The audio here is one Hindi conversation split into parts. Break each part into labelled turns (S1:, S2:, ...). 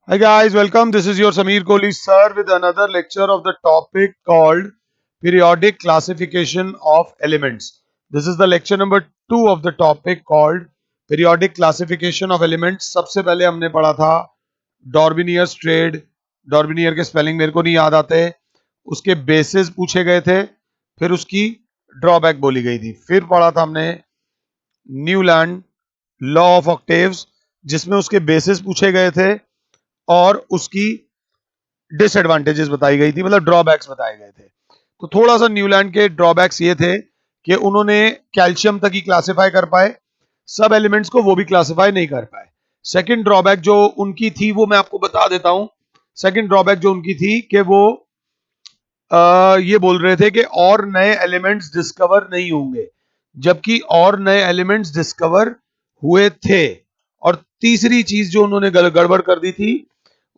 S1: Hi guys, welcome. This is your Sameer Kohli sir with another lecture of the topic called periodic classification of elements. This is the lecture number 2 of the topic called periodic classification of elements. सबसे पहले हमने पढ़ा था डॉर्बिनियर्स ट्रेड. डॉर्बिनियर के स्पेलिंग मेरे को नहीं याद आते. उसके बेसिस पूछे गए थे, फिर उसकी ड्रॉबैक बोली गई थी. फिर पढ़ा था हमने न्यूलैंड लॉ ऑफ ऑक्टेव्स, जिसमें उसके बेसिस पूछे गए थे और उसकी डिसएडवांटेजेस बताई गई थी, मतलब ड्रॉबैक्स बताए गए थे. तो थोड़ा सा न्यूलैंड के ड्रॉबैक्स ये थे कि उन्होंने कैल्शियम तक ही क्लासिफाई कर पाए, सब एलिमेंट्स को वो भी क्लासिफाई नहीं कर पाए. सेकंड ड्रॉबैक जो उनकी थी वो मैं आपको बता देता हूं. सेकंड ड्रॉबैक जो उनकी थी कि वो ये बोल रहे थे कि और नए एलिमेंट्स डिस्कवर नहीं होंगे, जबकि और नए एलिमेंट्स डिस्कवर हुए थे. और तीसरी चीज जो उन्होंने गड़बड़ कर दी थी,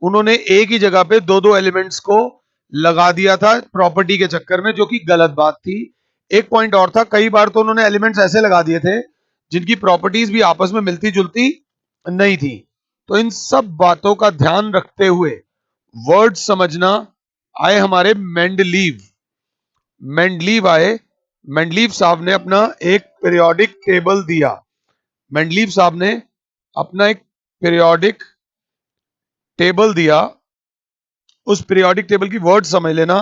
S1: उन्होंने एक ही जगह पे दो दो एलिमेंट्स को लगा दिया था प्रॉपर्टी के चक्कर में, जो कि गलत बात थी. एक पॉइंट और था, कई बार तो उन्होंने एलिमेंट्स ऐसे लगा दिए थे जिनकी प्रॉपर्टीज भी आपस में मिलती जुलती नहीं थी. तो इन सब बातों का ध्यान रखते हुए वर्ड समझना. आए हमारे मेंडलीव. मेंडलीव आए. मेंडलीव साहब ने अपना एक पीरियोडिक टेबल दिया. मेंडलीव साहब ने अपना एक पीरियोडिक टेबल दिया. उस पीरियोडिक टेबल की वर्ड समझ लेना.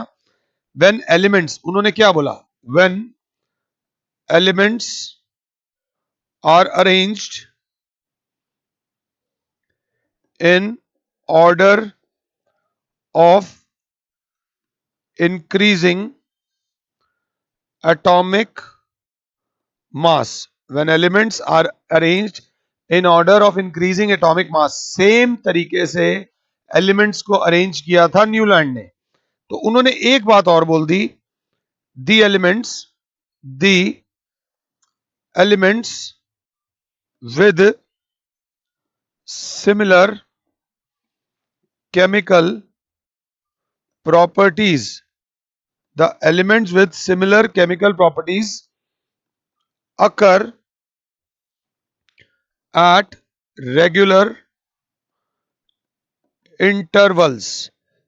S1: व्हेन एलिमेंट्स, उन्होंने क्या बोला? When elements are arranged in order of increasing atomic mass. When elements are arranged in order of increasing atomic mass, same तरीके से एलिमेंट्स को अरेंज किया था न्यूलैंड ने. तो उन्होंने एक बात और बोल दी, the elements with similar chemical properties. The elements with similar chemical properties occur at regular intervals.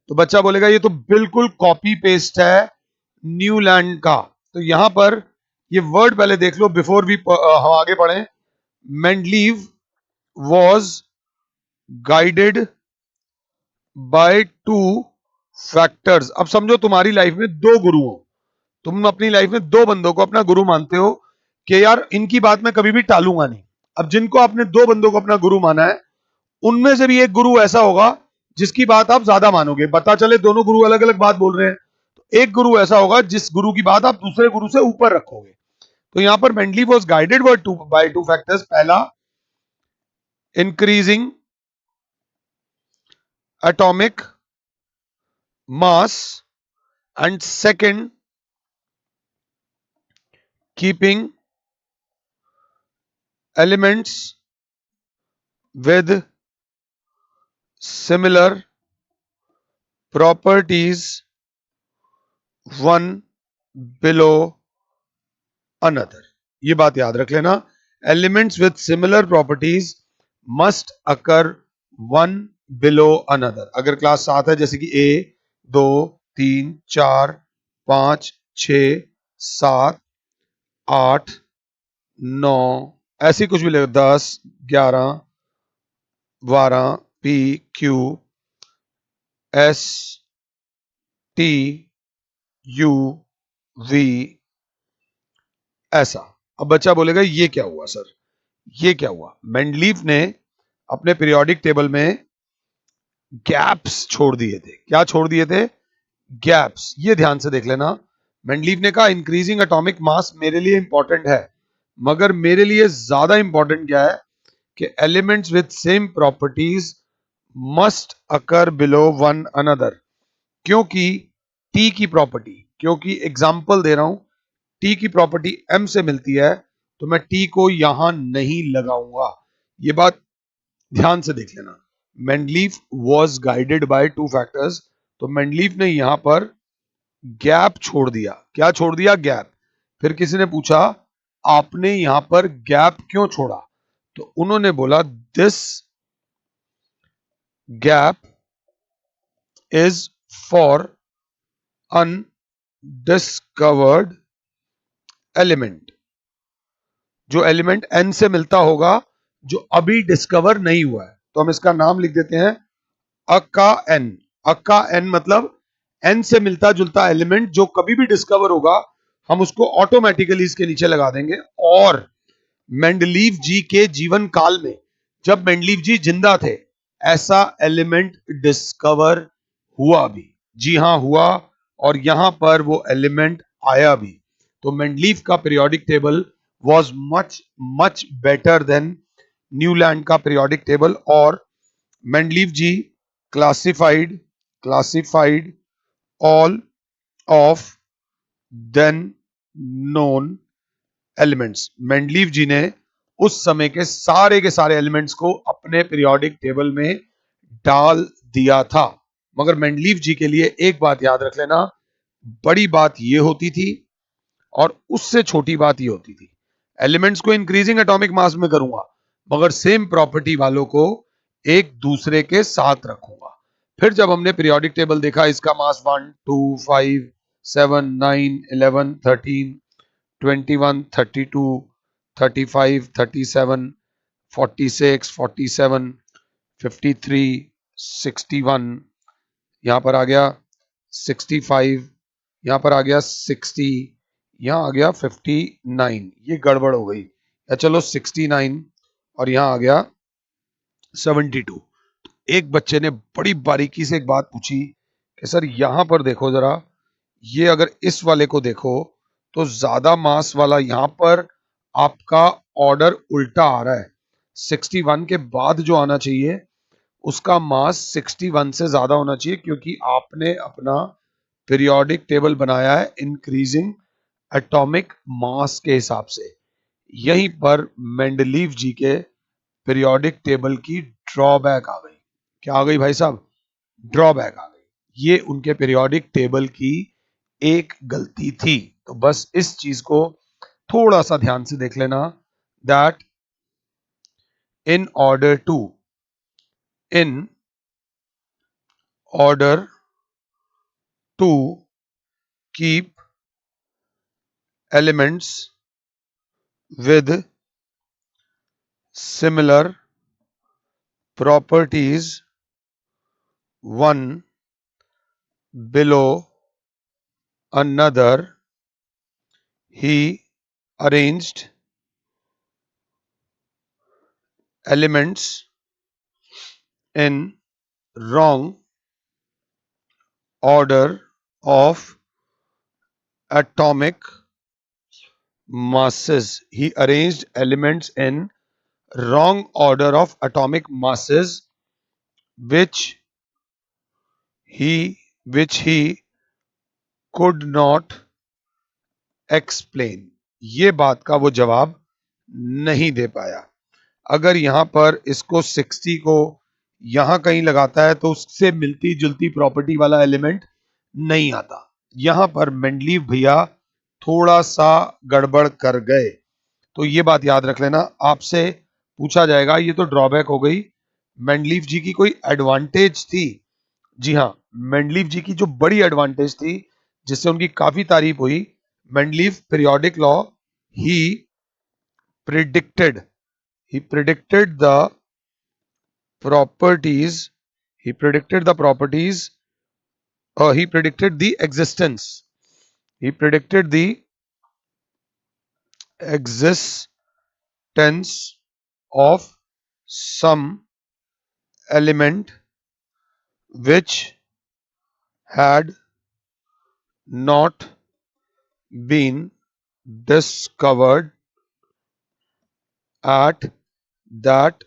S1: तो बच्चा बोलेगा ये तो बिल्कुल कॉपी पेस्ट है न्यूलैंड का. तो यहां पर ये वर्ड पहले देख लो बिफोर भी हम आगे पढ़ें. Mendeleev was guided by two factors. अब समझो तुम्हारी लाइफ में दो गुरु हो. तुम अपनी लाइफ में दो बंदों को अपना गुरु मानते हो कि यार इनकी बात मैं कभी भी टालूंगा नहीं. अब जिनको आपने दो बंदों को अपना गुरु माना है, उनमें से भी एक गुरु ऐसा होगा जिसकी बात आप ज्यादा मानोगे. पता चले दोनों गुरु अलग अलग बात बोल रहे हैं, तो एक गुरु ऐसा होगा जिस गुरु की बात आप दूसरे गुरु से ऊपर रखोगे. तो यहां पर Mendeleev was guided by two factors. पहला, increasing atomic mass, and second, keeping elements with similar properties one below another. ये बात याद रख लेना. Elements with similar properties must occur one below another. अगर क्लास 7 है, जैसे कि ए 2 3 4 5 6 7 8 9, ऐसी कुछ भी ले, 10 11 12 P Q S T U V, ऐसा. अब बच्चा बोलेगा ये क्या हुआ सर, ये क्या हुआ? मेंडलीव ने अपने पीरियोडिक टेबल में गैप्स छोड़ दिए थे. क्या छोड़ दिए थे? गैप्स. ये ध्यान से देख लेना. मेंडलीव ने कहा इंक्रीजिंग एटॉमिक मास मेरे लिए इंपॉर्टेंट है, मगर मेरे लिए ज्यादा इंपॉर्टेंट क्या है कि elements with same properties must occur below one another. क्योंकि टी की प्रॉपर्टी, क्योंकि एग्जाम्पल दे रहा हूं, टी की प्रॉपर्टी एम से मिलती है, तो मैं टी को यहां नहीं लगाऊंगा. ये बात ध्यान से देख लेना. Mendeleev was guided by two factors. तो मेंडलीव ने यहां पर गैप छोड़ दिया. क्या छोड़ दिया? गैप. फिर किसी ने पूछा आपने यहां पर गैप क्यों छोड़ा? तो उन्होंने बोला this gap is for undiscovered element. जो एलिमेंट n से मिलता होगा जो अभी डिस्कवर नहीं हुआ है, तो हम इसका नाम लिख देते हैं अ का n. अ का n मतलब n से मिलता जुलता एलिमेंट जो कभी भी डिस्कवर होगा, हम उसको ऑटोमेटिकली इसके नीचे लगा देंगे. और मेंडलीव जी के जीवन काल में, जब मेंडलीव जी जिंदा थे, ऐसा एलिमेंट डिस्कवर हुआ भी. जी हां, हुआ. और यहां पर वो एलिमेंट आया भी. तो मेंडलीव का periodic table was much better than Newlands का पीरियोडिक टेबल. और Mendeleev ji classified all of then known elements. Mendeleev ji ने उस समय के सारे एलिमेंट्स को अपने पीरियोडिक टेबल में डाल दिया था. मगर मेंडलीव जी के लिए एक बात याद रख लेना, बड़ी बात ये होती थी और उससे छोटी बात ये होती थी. एलिमेंट्स को इंक्रीजिंग एटॉमिक मास में करूंगा, मगर सेम प्रॉपर्टी वालों को एक दूसरे के साथ रखूंगा. फिर जब हमने पीरियोडिक टेबल देखा, इसका मास 1 2 5 7 9 11 13 21 32 35 37 46 47 53 61, यहां पर आ गया 65, यहां पर आ गया 60, यहां आ गया 59. ये गड़बड़ हो गई, या चलो 69, और यहां आ गया 72. एक बच्चे ने बड़ी बारीकी से एक बात पूछी कि सर यहां पर देखो जरा, ये अगर इस वाले को देखो तो ज्यादा मास वाला यहां पर आपका ऑर्डर उल्टा आ रहा है. 61 के बाद जो आना चाहिए उसका मास 61 से ज्यादा होना चाहिए, क्योंकि आपने अपना पीरियोडिक टेबल बनाया है इंक्रीजिंग एटॉमिक मास के हिसाब से. यहीं पर मेंडलीव जी के पीरियोडिक टेबल की ड्रॉबैक आ गई. क्या आ गई भाई साहब? ड्रॉबैक आ गई. ये उनके पीरियोडिक टेबल की एक गलती थी. तो बस इस चीज को थोड़ा सा ध्यान से देख लेना, that in order to keep elements with similar properties one below another, he arranged elements in wrong order of atomic masses. He arranged elements in wrong order of atomic masses, which he could not explain. ये बात का वो जवाब नहीं दे पाया. अगर यहां पर इसको 60 को यहां कहीं लगाता है तो उससे मिलती जुलती प्रॉपर्टी वाला एलिमेंट नहीं आता. यहां पर मेंडलीव भैया थोड़ा सा गड़बड़ कर गए. तो ये बात याद रख लेना, आपसे पूछा जाएगा ये तो ड्रॉबैक हो गई, मेंडलीव जी की कोई एडवांटेज थी? जी हाँ, मेंडलीव जी की जो बड़ी एडवांटेज थी जिससे उनकी काफी तारीफ हुई, Mendeleev periodic law he predicted he predicted the properties he predicted the properties he predicted the existence he predicted the existence of some element which had not been discovered at that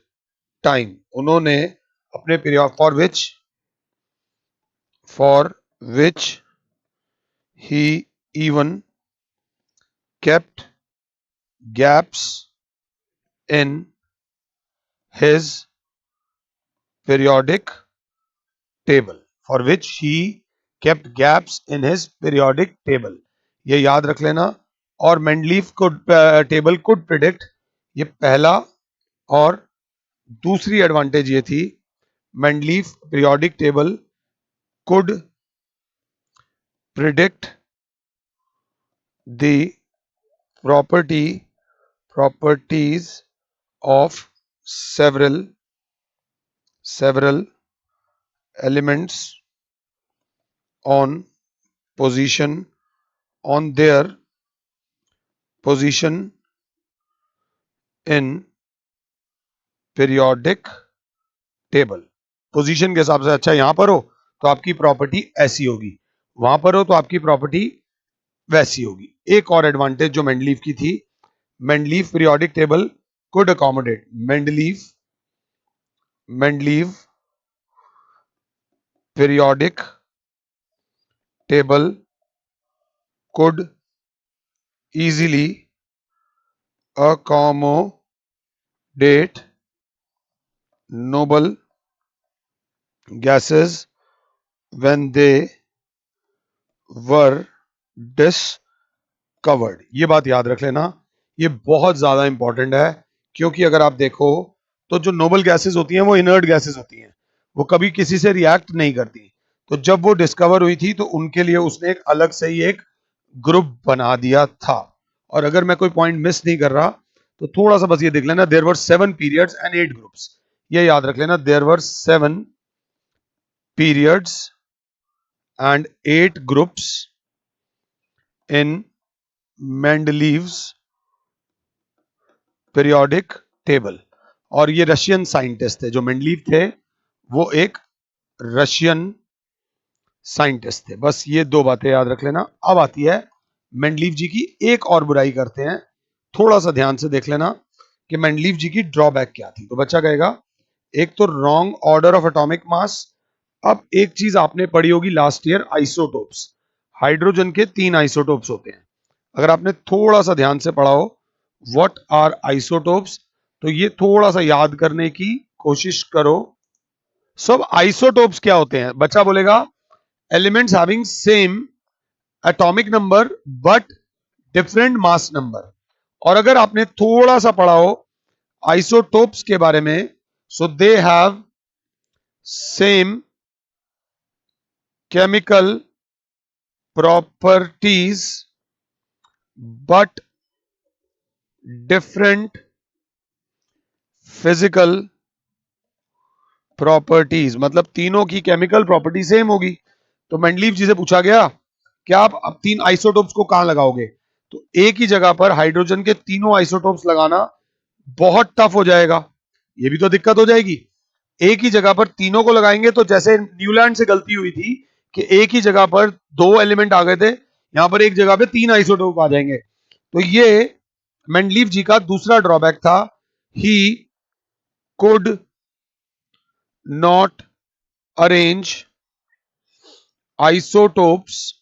S1: time. उन्होंने अपने period for which he even kept gaps in his periodic table. For which he kept gaps in his periodic table. ये याद रख लेना. और मेंडलीव टेबल कुड प्रिडिक्ट, ये पहला. और दूसरी एडवांटेज ये थी, Mendeleev periodic table could predict the properties of several elements on position on their position in periodic table. Position के हिसाब से, अच्छा यहां पर हो तो आपकी प्रॉपर्टी ऐसी होगी, वहां पर हो तो आपकी प्रॉपर्टी वैसी होगी. एक और एडवांटेज जो मेंडलीव की थी, Mendeleev periodic table could accommodate, Mendeleev periodic table could easily accommodate noble gases when they were discovered. ये बात याद रख लेना, ये बहुत ज्यादा इंपॉर्टेंट है, क्योंकि अगर आप देखो तो जो नोबल गैसेस होती हैं वो इनर्ट गैसेस होती हैं, वो कभी किसी से रिएक्ट नहीं करती. तो जब वो डिस्कवर हुई थी तो उनके लिए उसने एक अलग से ही एक ग्रुप बना दिया था. और अगर मैं कोई पॉइंट मिस नहीं कर रहा तो थोड़ा सा बस ये देख लेना, there were 7 periods and 8 groups. ये याद रख लेना, there were 7 periods and 8 groups in Mendeleev's periodic table. और ये रशियन साइंटिस्ट थे, जो मेंडलीव थे वो एक रशियन साइंटिस्ट थे. बस ये दो बातें याद रख लेना. अब आती है मेंडलीव जी की एक और बुराई करते हैं, थोड़ा सा ध्यान से देख लेना कि मेंडलीव जी की ड्रॉबैक क्या थी. तो बच्चा कहेगा एक तो wrong order of atomic mass. अब एक चीज आपने पढ़ी होगी लास्ट ईयर, आइसोटोप्स. हाइड्रोजन के 3 आइसोटोप्स होते हैं. अगर आपने थोड़ा सा ध्यान से पढ़ा हो व्हाट आर आइसोटोप्स, तो ये थोड़ा सा याद करने की कोशिश करो. सब आइसोटोप्स क्या होते हैं? बच्चा बोलेगा elements having same atomic number but different mass number. और अगर आपने थोड़ा सा पढ़ा हो आइसोटोप्स के बारे में, so they have same chemical properties but different physical properties. मतलब तीनों की केमिकल प्रॉपर्टी सेम होगी. तो मेंडलीव जी से पूछा गया कि आप अब 3 आइसोटोप्स को कहां लगाओगे? तो एक ही जगह पर हाइड्रोजन के तीनों आइसोटोप्स लगाना बहुत टफ हो जाएगा, ये भी तो दिक्कत हो जाएगी. एक ही जगह पर तीनों को लगाएंगे तो जैसे न्यूलैंड से गलती हुई थी कि एक ही जगह पर 2 एलिमेंट आ गए थे, यहां पर एक जगह पे 3 आइसोटोप आ जाएंगे. तो ये मेंडलीव जी का दूसरा ड्रॉबैक था. He could not arrange isotopes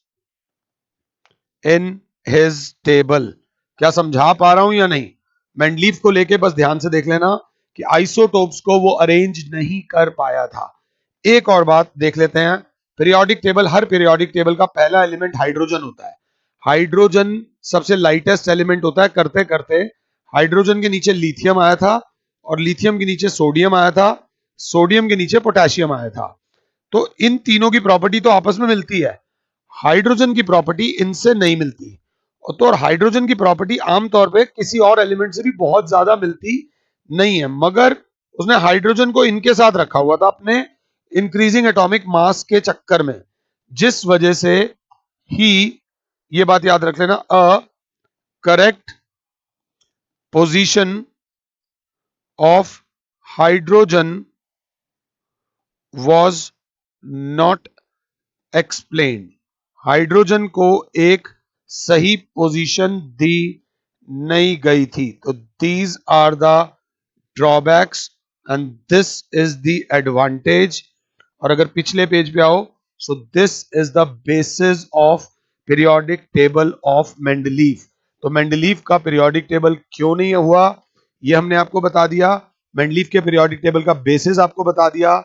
S1: in his table. क्या समझा पा रहा हूं या नहीं? मेंडलीव को लेके बस ध्यान से देख लेना कि आइसोटोप्स को वो अरेंज नहीं कर पाया था. एक और बात देख लेते हैं, पीरियोडिक टेबल, हर पीरियोडिक टेबल का पहला एलिमेंट हाइड्रोजन होता है. हाइड्रोजन सबसे लाइटेस्ट एलिमेंट होता है. करते करते हाइड्रोजन के नीचे लिथियम आया था, और लिथियम के नीचे सोडियम आया था, सोडियम के नीचे पोटेशियम आया था. तो इन तीनों की प्रॉपर्टी तो आपस में मिलती है, हाइड्रोजन की प्रॉपर्टी इनसे नहीं मिलती. तो और हाइड्रोजन की प्रॉपर्टी आमतौर पे किसी और एलिमेंट से भी बहुत ज्यादा मिलती नहीं है, मगर उसने हाइड्रोजन को इनके साथ रखा हुआ था अपने इंक्रीजिंग एटॉमिक मास के चक्कर में, जिस वजह से ही, ये बात याद रख लेना, a correct position of hydrogen was not explained. Hydrogen को एक सही पोजीशन दी नहीं गई थी. तो these are the drawbacks and this is the advantage. और अगर पिछले पेज पे आओ, so this is the basis of periodic table of Mendeleev. तो मेंडलीव का पीरियोडिक टेबल क्यों नहीं हुआ ये हमने आपको बता दिया, मेंडलीव के पीरियोडिक टेबल का बेसिस आपको बता दिया,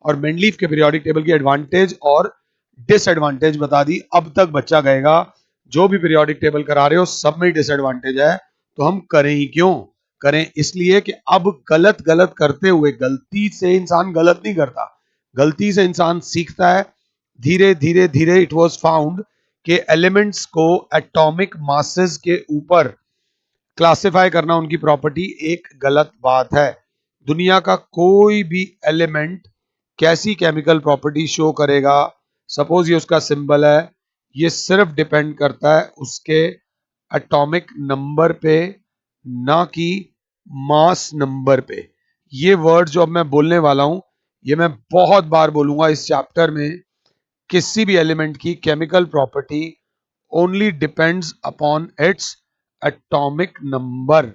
S1: और मेंडलीव के पीरियोडिक टेबल की एडवांटेज और डिसएडवांटेज बता दी. अब तक बच्चा कहेगा जो भी पीरियोडिक टेबल करा रहे हो सब में डिसएडवांटेज है, तो हम करें ही क्यों? करें इसलिए कि अब गलत गलत करते हुए, गलती से इंसान गलत नहीं करता, गलती से इंसान सीखता है, धीरे धीरे धीरे इट वाज फाउंड कि एलिमेंट्स को एटॉमिक मासेस के ऊपर क्लासिफाई करना उनकी प्रॉपर्टी एक गलत बात है। दुनिया का कोई भी एलिमेंट कैसी केमिकल प्रॉपर्टी शो करेगा, सपोज ये उसका सिंबल है, ये सिर्फ डिपेंड करता है उसके एटॉमिक नंबर पे, ना कि मास नंबर पे। ये वर्ड जो अब मैं बोलने वाला हूं, ये मैं बहुत बार बोलूंगा इस चैप्टर में। किसी भी एलिमेंट की chemical property only depends upon its atomic number,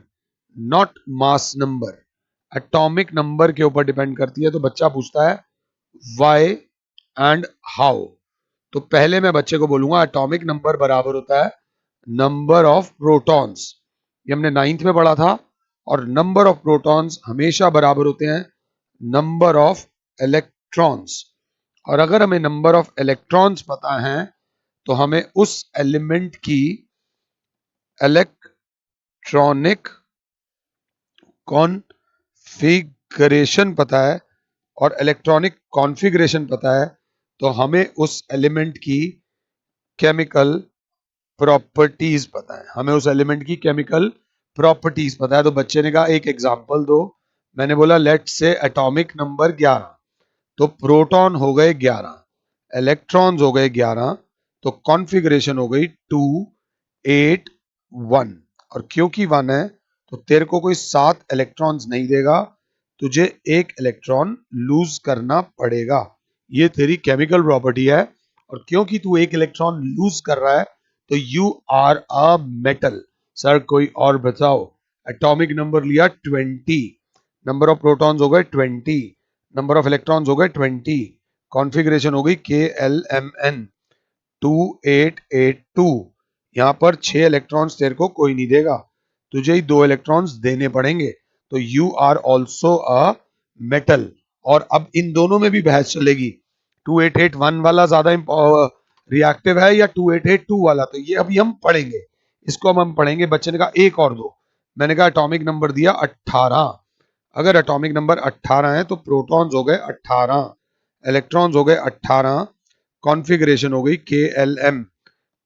S1: not mass number। Atomic number के ऊपर डिपेंड करती है। तो बच्चा पूछता है why and how। तो पहले मैं बच्चे को बोलूंगा एटॉमिक नंबर बराबर होता है नंबर ऑफ प्रोटॉन्स, ये हमने 9th में पढ़ा था। और नंबर ऑफ प्रोटॉन्स हमेशा बराबर होते हैं नंबर ऑफ इलेक्ट्रॉन्स। और अगर हमें नंबर ऑफ इलेक्ट्रॉन्स पता है तो हमें उस एलिमेंट की इलेक्ट्रॉनिक कॉन्फ़िगरेशन पता है और इलेक्ट्रॉनिक कॉन्फ़िगरेशन पता है, तो हमें उस एलिमेंट की केमिकल प्रॉपर्टीज पता है। हमें उस एलिमेंट की केमिकल प्रॉपर्टीज पता है। तो बच्चे ने कहा एक एग्जांपल दो। मैंने बोला लेट्स से एटॉमिक नंबर 11, तो प्रोटॉन हो गए 11, इलेक्ट्रॉन्स हो गए 11, तो कॉन्फ़िगरेशन हो गई 2 8 1। और क्योंकि 1 है तो तेरे को कोई 7 इलेक्ट्रॉन्स नहीं देगा, तुझे एक इलेक्ट्रॉन लूज करना पड़ेगा। ये तेरी केमिकल प्रॉपर्टी है। और क्योंकि तू एक इलेक्ट्रॉन लूज कर रहा है तो you are a metal. Sir कोई और बताओ। एटॉमिक नंबर लिया 20, नंबर ऑफ प्रोटॉन्स हो गए 20, नंबर ऑफ इलेक्ट्रॉन्स हो गए 20, कॉन्फ़िगरेशन हो गई KLMN 2882। यहां पर 6 इलेक्ट्रॉन्स तेरे को कोई नहीं देगा, तुझे ही 2 इलेक्ट्रॉन्स देने पड़ेंगे। तो you are also a metal. और अब इन दोनों में भी बहस चलेगी, 2881 वाला ज्यादा रिएक्टिव है या 2882 वाला। तो ये अभी हम पढ़ेंगे, इसको हम पढ़ेंगे। बच्चे ने कहा एक और दो। मैंने कहा एटॉमिक नंबर दिया 18। अगर एटॉमिक नंबर 18 है तो प्रोटॉन्स हो गए 18, इलेक्ट्रॉन्स हो गए 18, कॉन्फ़िगरेशन हो गई KLM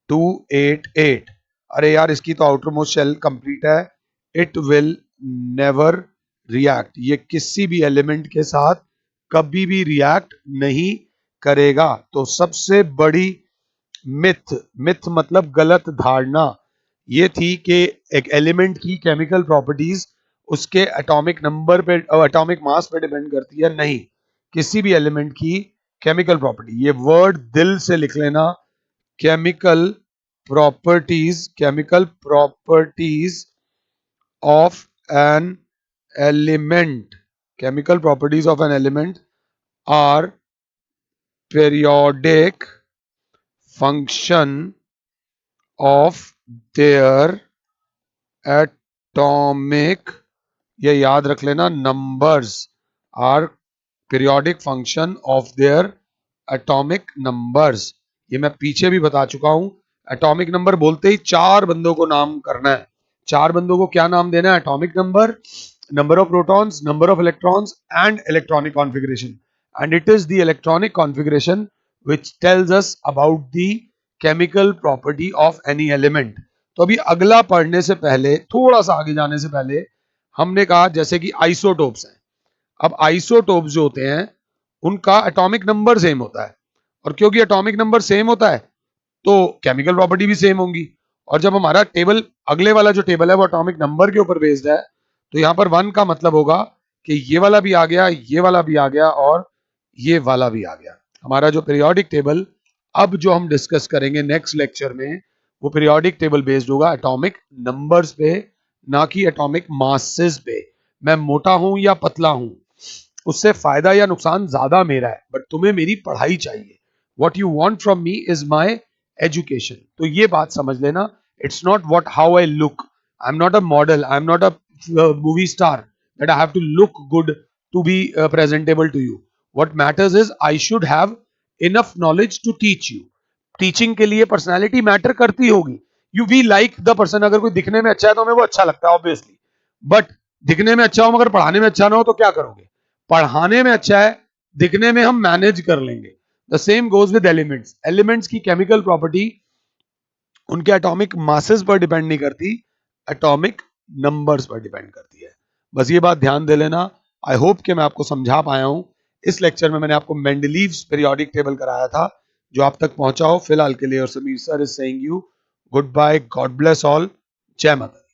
S1: 288। अरे यार इसकी तो आउटर मोस्ट शेल कंप्लीट है। इट विल नेवर रिएक्ट, ये किसी भी एलिमेंट के साथ कभी भी रिएक्ट नहीं करेगा। तो सबसे बड़ी मिथ, मिथ मतलब गलत धारणा, ये थी कि एक एलिमेंट की केमिकल प्रॉपर्टीज उसके एटॉमिक नंबर पे, एटॉमिक मास पे डिपेंड करती है। नहीं, किसी भी एलिमेंट की केमिकल प्रॉपर्टी, ये वर्ड दिल से लिख लेना, chemical properties, chemical properties of an element, chemical properties of an element are periodic function of their atomic, ये याद रख लेना, numbers are periodic function of their atomic numbers। ये मैं पीछे भी बता चुका हूं। एटॉमिक नंबर बोलते ही 4 बंदों को नाम करना है। 4 बंदों को क्या नाम देना है? Atomic number, number of protons, number of electrons and electronic configuration. And it is the electronic configuration which tells us about the chemical property of any element। तो अभी अगला पढ़ने से पहले, थोड़ा सा आगे जाने से पहले, हमने कहा जैसे कि आइसोटोप्स हैं। अब आइसोटोप्स जो होते हैं उनका एटॉमिक नंबर सेम होता है, और क्योंकि एटॉमिक नंबर सेम होता है तो केमिकल प्रॉपर्टी भी सेम होंगी। और जब हमारा टेबल, अगले वाला जो टेबल है वो एटॉमिक नंबर के ऊपर बेस्ड है, तो यहां पर 1 का मतलब होगा कि ये वाला भी आ गया, ये वाला भी आ गया और ये वाला भी आ गया। हमारा जो पीरियोडिक टेबल अब जो हम डिस्कस करेंगे नेक्स्ट लेक्चर में, वो पीरियोडिक टेबल बेस्ड होगा एटॉमिक नंबर्स पे, ना कि एटॉमिक मासेस पे। मैं मोटा हूं या पतला हूं, उससे फायदा या नुकसान ज्यादा मेरा है, बट तुम्हें मेरी पढ़ाई चाहिए। What you want from me is my education. तो ये बात समझ लेना, it's not what how I look, I am not a model, I am not a movie star that I have to look good to be presentable to you. What matters is I should have enough knowledge to teach you. Teaching के लिए पर्सनैलिटी मैटर करती होगी। You we like the person, अगर कोई दिखने में अच्छा है तो हमें वो अच्छा लगता है ऑब्वियसली, बट दिखने में अच्छा हो मगर पढ़ाने में अच्छा ना हो तो क्या करोगे? पढ़ाने में अच्छा है, दिखने में हम मैनेज कर लेंगे। The same goes with elements. Elements की केमिकल प्रॉपर्टी उनके एटॉमिक मासेस पर डिपेंड नहीं करती, एटॉमिक नंबर्स पर डिपेंड करती है। बस ये बात ध्यान दे लेना। आई होप कि मैं आपको समझा पाया हूं। इस लेक्चर में मैंने आपको मेंडलीव्स पीरियोडिक टेबल कराया था, जो आप तक पहुंचा हो। फिलहाल के लिए और Sameer sir is saying you goodbye, God bless all, जय माता।